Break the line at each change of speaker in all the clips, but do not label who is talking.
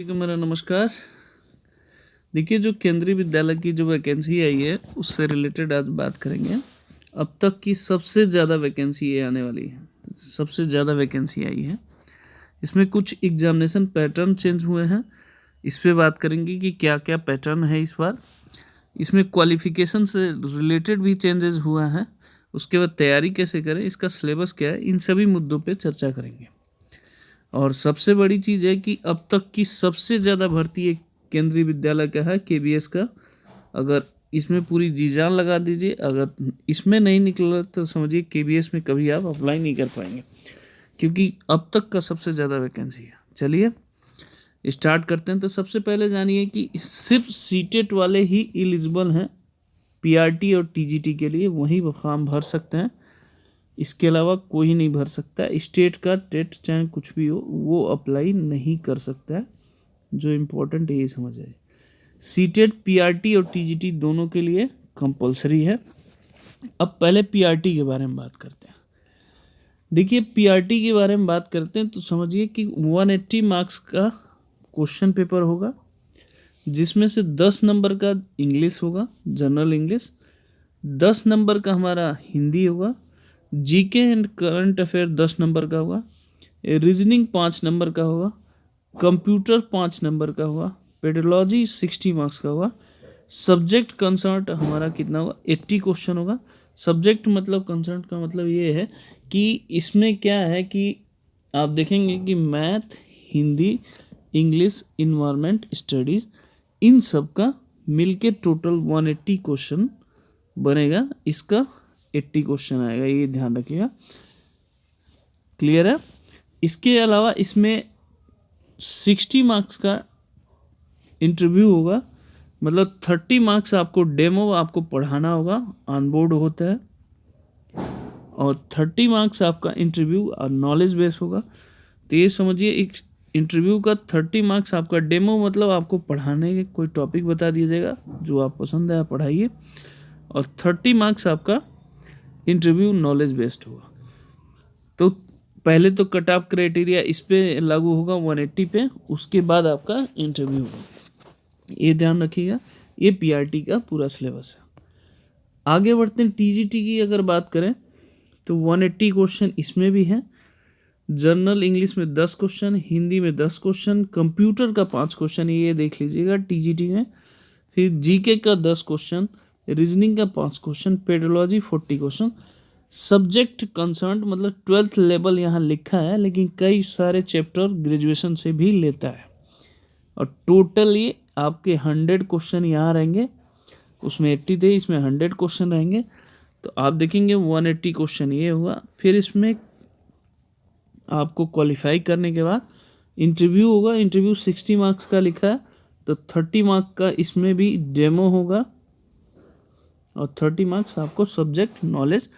ठीक है, मेरा नमस्कार। देखिए, जो केंद्रीय विद्यालय की जो वैकेंसी आई है उससे रिलेटेड आज बात करेंगे। अब तक की सबसे ज़्यादा वैकेंसी ये आने वाली है, सबसे ज़्यादा वैकेंसी आई है। इसमें कुछ एग्जामिनेशन पैटर्न चेंज हुए हैं, इस पे बात करेंगे कि क्या क्या पैटर्न है इस बार। इसमें क्वालिफिकेशन से रिलेटेड भी चेंजेस हुआ है, उसके बाद तैयारी कैसे करें, इसका सिलेबस क्या है, इन सभी मुद्दों पे चर्चा करेंगे। और सबसे बड़ी चीज़ है कि अब तक की सबसे ज़्यादा भर्ती एक केंद्रीय विद्यालय का है, केबीएस का। अगर इसमें पूरी जी जान लगा दीजिए, अगर इसमें नहीं निकला तो समझिए केबीएस में कभी आप अप्लाई नहीं कर पाएंगे, क्योंकि अब तक का सबसे ज़्यादा वैकेंसी है। चलिए स्टार्ट करते हैं। तो सबसे पहले जानिए कि सिर्फ सीटेट वाले ही एलिजिबल हैं पीआरटी और टीजीटी के लिए, वही फॉर्म भर सकते हैं। इसके अलावा कोई नहीं भर सकता। स्टेट का टेट चाहे कुछ भी हो वो अप्लाई नहीं कर सकता है। जो इम्पोर्टेंट है ये समझ आए, सीटेट पीआरटी और टीजीटी दोनों के लिए कंपलसरी है। अब पहले पीआरटी के बारे में बात करते हैं। देखिए, पीआरटी के बारे में बात करते हैं तो समझिए कि 180 मार्क्स का क्वेश्चन पेपर होगा, जिसमें से 10 नंबर का इंग्लिश होगा, जनरल इंग्लिश, 10 नंबर का हमारा हिंदी होगा, GK and current affair 10 number का होगा, रीजनिंग 5 नंबर का होगा, कंप्यूटर 5 नंबर का होगा, पेडोलॉजी 60 मार्क्स का होगा। सब्जेक्ट कंसर्ट हमारा कितना होगा, 80 क्वेश्चन होगा। सब्जेक्ट मतलब कंसर्ट का मतलब ये है कि इसमें क्या है कि आप देखेंगे कि math, Hindi, English, environment studies, इन सब का मिलके टोटल 180 क्वेश्चन बनेगा। इसका 80 क्वेश्चन आएगा, ये ध्यान रखिएगा। क्लियर है। इसके अलावा इसमें 60 मार्क्स का इंटरव्यू होगा, मतलब 30 मार्क्स आपको डेमो आपको पढ़ाना होगा, ऑन बोर्ड होता है, और 30 मार्क्स आपका इंटरव्यू और नॉलेज बेस होगा। तो ये समझिए, एक इंटरव्यू का 30 मार्क्स आपका डेमो, मतलब आपको पढ़ाने के कोई टॉपिक बता दिया जाएगा, जो आप पसंद है आप पढ़ाइए, और 30 मार्क्स आपका इंटरव्यू नॉलेज बेस्ड होगा। तो पहले तो कट ऑफ क्राइटेरिया इस पे लागू होगा 180 पे, उसके बाद आपका इंटरव्यू होगा, ये ध्यान रखिएगा। ये पीआरटी का पूरा सिलेबस है। आगे बढ़ते हैं। टीजीटी की अगर बात करें तो 180 क्वेश्चन इसमें भी है। जनरल इंग्लिश में 10 क्वेश्चन, हिंदी में 10 क्वेश्चन, कंप्यूटर का 5 क्वेश्चन, ये देख लीजिएगा टीजीटी में। फिर जीके का 10 क्वेश्चन, रीजनिंग का 5 question, pedology 40 question. Subject concern मतलब 12th लेवल यहाँ लिखा है, लेकिन कई सारे चैप्टर ग्रेजुएशन से भी लेता है। और टोटल ये आपके 100 क्वेश्चन यहाँ रहेंगे, उसमें 80 थे, इसमें 100 क्वेश्चन रहेंगे। तो आप देखेंगे 180 क्वेश्चन ये हुआ। फिर इसमें आपको क्वालिफाई करने के बाद इंटरव्यू होगा। इंटरव्यू 60 मार्क्स का लिखा है, तो 30 मार्क्स का इसमें भी डेमो होगा, और 30 मार्क्स आपको सब्जेक्ट नॉलेज,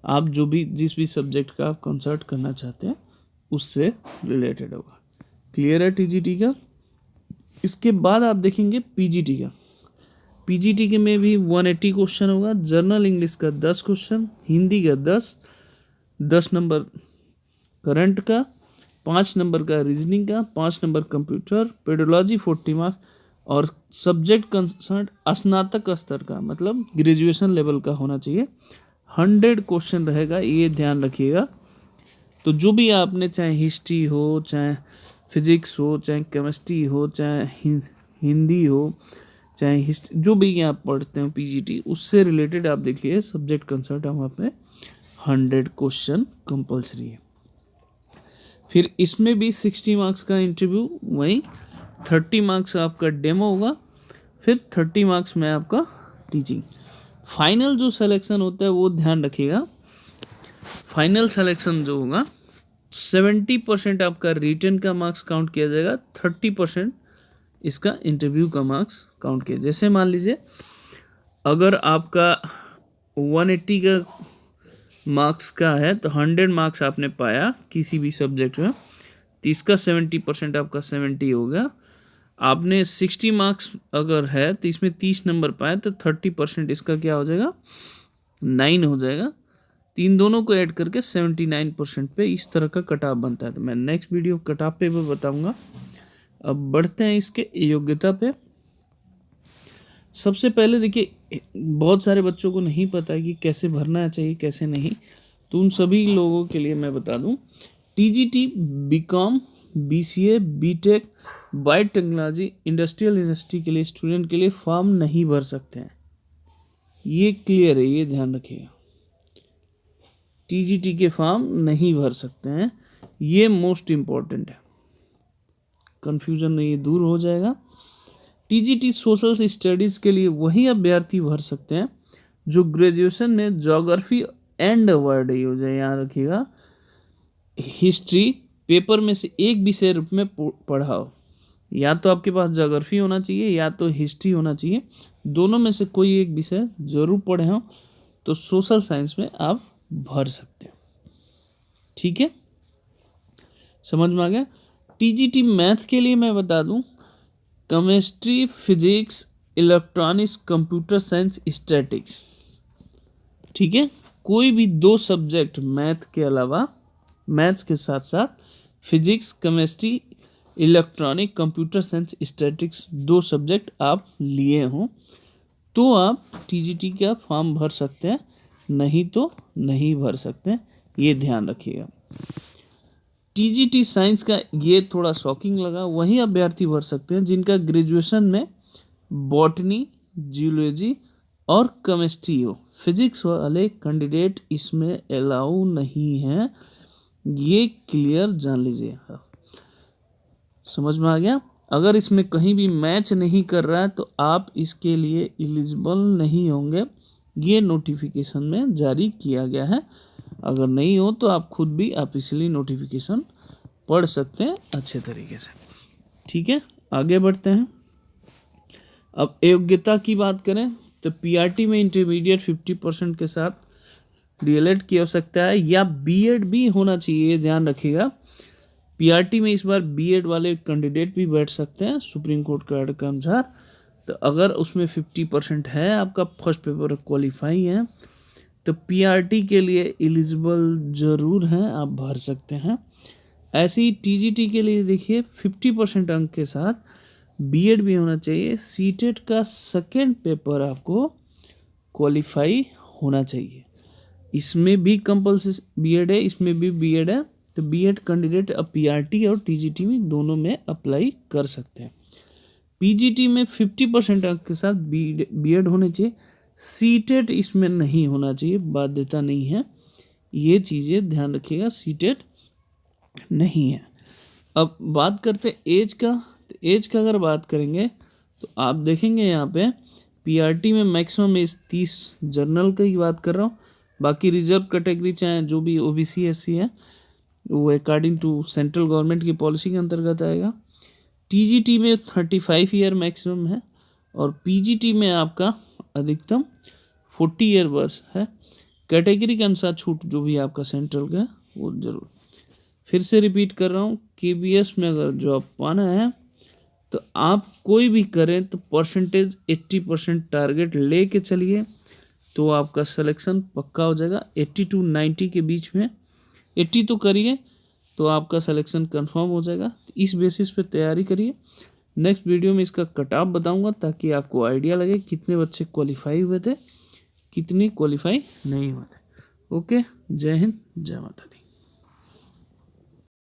आप जो भी जिस भी सब्जेक्ट का आप कंसल्ट करना चाहते हैं उससे रिलेटेड होगा। क्लियर है टीजीटी का। इसके बाद आप देखेंगे पीजीटी का। पीजीटी के में भी 180 क्वेश्चन होगा। जनरल इंग्लिश का 10 क्वेश्चन, हिंदी का 10 नंबर करंट का, 5 नंबर का रीजनिंग का, 5 नंबर कंप्यूटर, पेडोलॉजी 40 मार्क्स, और सब्जेक्ट कंसर्न स्नातक स्तर का मतलब ग्रेजुएशन लेवल का होना चाहिए। 100 क्वेश्चन रहेगा, ये ध्यान रखिएगा। तो जो भी आपने, चाहे हिस्ट्री हो, चाहे फिजिक्स हो, चाहे केमिस्ट्री हो, चाहे हिंदी हो, चाहे हिस्ट्री, जो भी आप पढ़ते हो पीजीटी, उससे रिलेटेड आप देखिए सब्जेक्ट कंसर्ट हम अपने 100 क्वेश्चन कंपलसरी है। फिर इसमें भी 60 मार्क्स का इंटरव्यू, वहीं 30 मार्क्स आपका डेमो होगा, फिर 30 मार्क्स में आपका टीचिंग। फाइनल जो सिलेक्शन होता है वो ध्यान रखिएगा। फाइनल सिलेक्शन जो होगा 70% आपका रिटन का मार्क्स काउंट किया जाएगा, 30% इसका इंटरव्यू का मार्क्स काउंट किया। जैसे मान लीजिए अगर आपका 180 का मार्क्स का है तो 100 मार्क्स आपने पाया किसी भी सब्जेक्ट में, तो इसका 70% आपका 70 हो गया। आपने 60 मार्क्स अगर है तो इसमें 30 नंबर पाए, तो 30% इसका क्या हो जाएगा, 9 हो जाएगा। तीन दोनों को ऐड करके 79% पे इस तरह का कट ऑफ बनता है। तो मैं नेक्स्ट वीडियो कट ऑफ पे बताऊँगा। अब बढ़ते हैं इसके योग्यता पे। सबसे पहले देखिए, बहुत सारे बच्चों को नहीं पता है कि कैसे भरना चाहिए कैसे नहीं, तो उन सभी लोगों के लिए मैं बता दूं, TGT, BCom, BCA, BTech, biotechnology, industrial university के लिए स्टूडेंट के लिए फॉर्म नहीं भर सकते हैं। ये क्लियर है, ये ध्यान रखिएगा। टीजीटी के फॉर्म नहीं भर सकते हैं, ये मोस्ट इम्पॉर्टेंट है, कन्फ्यूजन में ये दूर हो जाएगा। टीजीटी सोशल स्टडीज़ के लिए वही अभ्यर्थी भर सकते हैं जो ग्रेजुएशन में ज्योग्राफी एंड वर्ल्ड यूज है, यहाँ रखिएगा, हिस्ट्री पेपर में से एक विषय रूप में पढ़ा हो। या तो आपके पास ज्योग्राफी होना चाहिए या तो हिस्ट्री होना चाहिए, दोनों में से कोई एक विषय जरूर पढ़े हों, तो सोशल साइंस में आप भर सकते हैं। ठीक है, समझ में आ गया। टीजीटी मैथ के लिए मैं बता दूं, chemistry, physics, electronics, computer science, statics. ठीक है, कोई भी 2 सब्जेक्ट मैथ के अलावा, मैथ्स के साथ साथ physics, chemistry, electronic, computer science, statics 2 subject आप लिए हों तो आप टीजीटी का फॉर्म भर सकते हैं, नहीं तो नहीं भर सकते हैं, ये ध्यान रखिएगा। टीजीटी साइंस का ये थोड़ा शॉकिंग लगा, वही अभ्यर्थी भर सकते हैं जिनका ग्रेजुएशन में बॉटनी, जियोलॉजी और केमिस्ट्री हो। फिजिक्स वाले कैंडिडेट इसमें अलाउ नहीं हैं, ये क्लियर जान लीजिए। समझ में आ गया। अगर इसमें कहीं भी मैच नहीं कर रहा है तो आप इसके लिए एलिजिबल नहीं होंगे, ये नोटिफिकेशन में जारी किया गया है। अगर नहीं हो तो आप खुद भी ऑफिशियली नोटिफिकेशन पढ़ सकते हैं अच्छे तरीके से। ठीक है, आगे बढ़ते हैं। अब योग्यता की बात करें तो पीआरटी में इंटरमीडिएट 50% के साथ डीएलएड की आवश्यकता है या बीएड भी होना चाहिए, ध्यान रखिएगा। पीआरटी में इस बार बीएड वाले कैंडिडेट भी बैठ सकते हैं सुप्रीम कोर्ट के ऑर्डर के अनुसार। तो अगर उसमें 50% है, आपका फर्स्ट पेपर क्वालिफाई है, तो पीआरटी के लिए एलिजिबल ज़रूर हैं, आप भर सकते हैं। ऐसे ही टीजीटी के लिए देखिए 50% अंक के साथ बीएड भी होना चाहिए। सीटेट का सेकेंड पेपर आपको क्वालिफाई होना चाहिए। इसमें भी कंपल्सरी बीएड है, इसमें भी बीएड है, तो बीएड कैंडिडेट अब पीआरटी और टीजीटी में दोनों में अप्लाई कर सकते हैं। पीजीटी में 50% अंक के साथ बीएड होने चाहिए। सीटेट इसमें नहीं होना चाहिए, बाध्यता नहीं है, ये चीज़ें ध्यान रखिएगा, सीटेट नहीं है। अब बात करते हैं एज का। तो एज का अगर बात करेंगे तो आप देखेंगे यहाँ पे पीआरटी में मैक्सिमम एज 30, जनरल का ही बात कर रहा हूँ, बाकी रिजर्व कैटेगरी चाहे जो भी ओबीसी एससी है वो अकॉर्डिंग टू सेंट्रल गवर्नमेंट की पॉलिसी के अंतर्गत आएगा। टीजीटी में 35 ईयर मैक्सिमम है और पीजीटी में आपका अधिकतम 40 ईयर वर्ष है। कैटेगरी के अनुसार छूट जो भी आपका सेंट्रल का है वो जरूर। फिर से रिपीट कर रहा हूँ, केबीएस में अगर जॉब पाना है तो आप कोई भी करें तो परसेंटेज 80% टारगेट ले के चलिए, तो आपका सिलेक्शन पक्का हो जाएगा। 80 to 90 के बीच में, 80 तो करिए तो आपका सिलेक्शन कंफर्म हो जाएगा। तो इस बेसिस पे तैयारी करिए। नेक्स्ट वीडियो में इसका कट ऑफ बताऊंगा ताकि आपको आइडिया लगे कितने बच्चे क्वालिफाई हुए थे, कितने क्वालिफाई नहीं हुए थे। ओके, जय हिंद, जय माता दी।